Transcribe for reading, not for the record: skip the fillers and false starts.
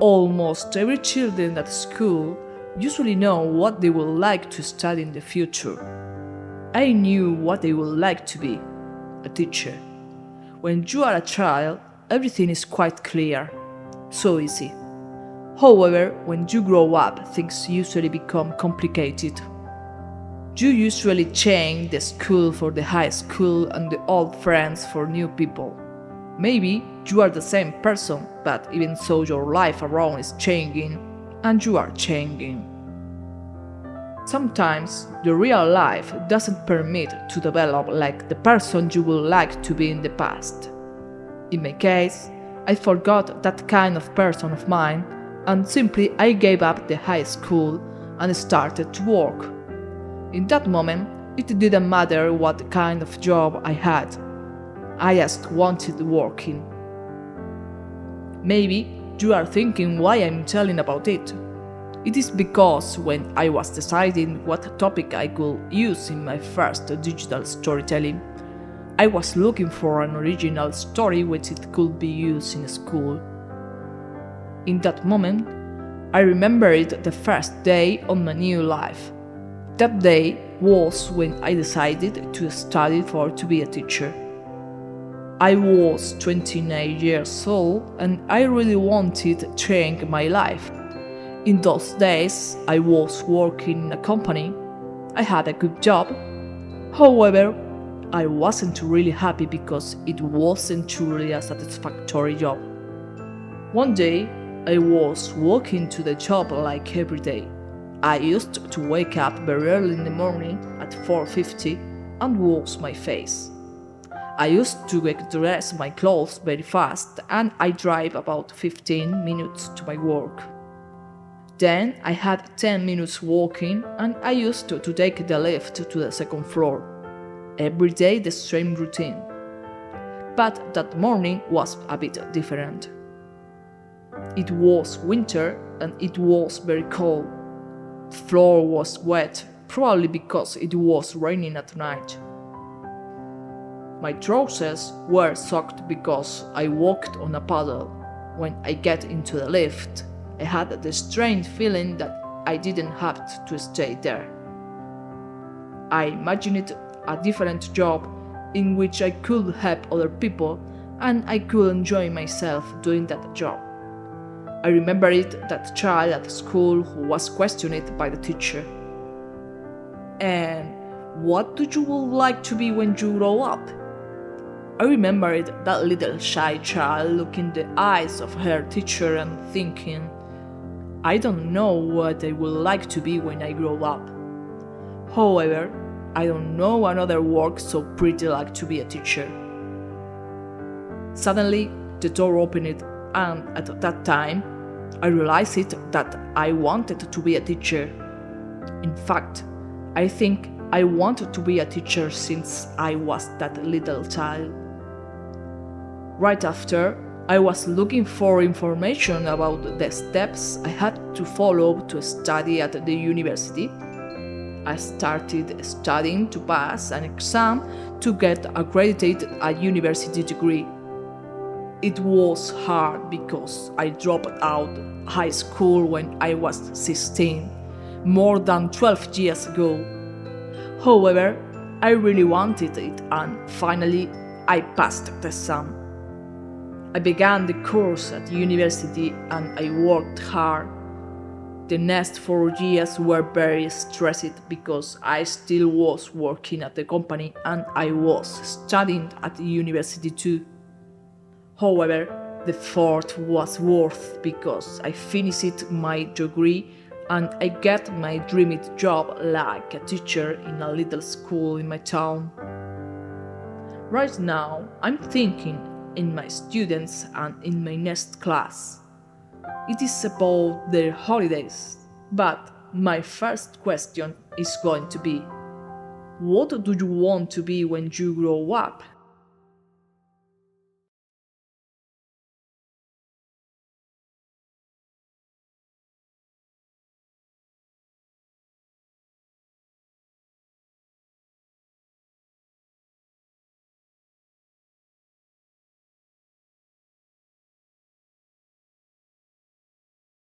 Almost every child at school usually know what they would like to study in the future. I knew what they would like to be, a teacher. When you are a child, everything is quite clear, so easy. However, when you grow up, things usually become complicated. You usually change the school for the high school and the old friends for new people. Maybe you are the same person, but even so your life around is changing and you are changing. Sometimes the real life doesn't permit to develop like the person you would like to be in the past. In my case, I forgot that kind of person of mine and simply I gave up the high school and started to work. In that moment, it didn't matter what kind of job I had. I just wanted working. Maybe you are thinking why I'm telling about it. It is because when I was deciding what topic I could use in my first digital storytelling, I was looking for an original story which it could be used in school. In that moment, I remembered the first day of my new life. That day was when I decided to study to be a teacher. I was 29 years old and I really wanted to change my life. In those days, I was working in a company. I had a good job. However, I wasn't really happy because it wasn't truly a satisfactory job. One day, I was walking to the job like every day. I used to wake up very early in the morning at 4:50 and wash my face. I used to get dressed my clothes very fast and I drive about 15 minutes to my work. Then I had 10 minutes walking and I used to take the lift to the second floor. Every day the same routine. But that morning was a bit different. It was winter and it was very cold. The floor was wet, probably because it was raining at night. My trousers were soaked because I walked on a puddle. When I get into the lift, I had the strange feeling that I didn't have to stay there. I imagined a different job in which I could help other people and I could enjoy myself doing that job. I remembered that child at school who was questioned by the teacher. And what do you would like to be when you grow up? I remembered that little shy child looking in the eyes of her teacher and thinking, I don't know what I would like to be when I grow up. However, I don't know another work so pretty like to be a teacher. Suddenly, the door opened and at that time, I realized that I wanted to be a teacher. In fact, I think I wanted to be a teacher since I was that little child. Right after, I was looking for information about the steps I had to follow to study at the university. I started studying to pass an exam to get accredited a university degree. It was hard because I dropped out high school when I was 16, more than 12 years ago. However, I really wanted it and finally I passed the exam. I began the course at university and I worked hard. The next 4 years were very stressed because I still was working at the company and I was studying at the university too. However, the fourth was worth because I finished my degree and I got my dreamy job like a teacher in a little school in my town. Right now, I'm thinking in my students and in my next class. It is about their holidays, but my first question is going to be, what do you want to be when you grow up?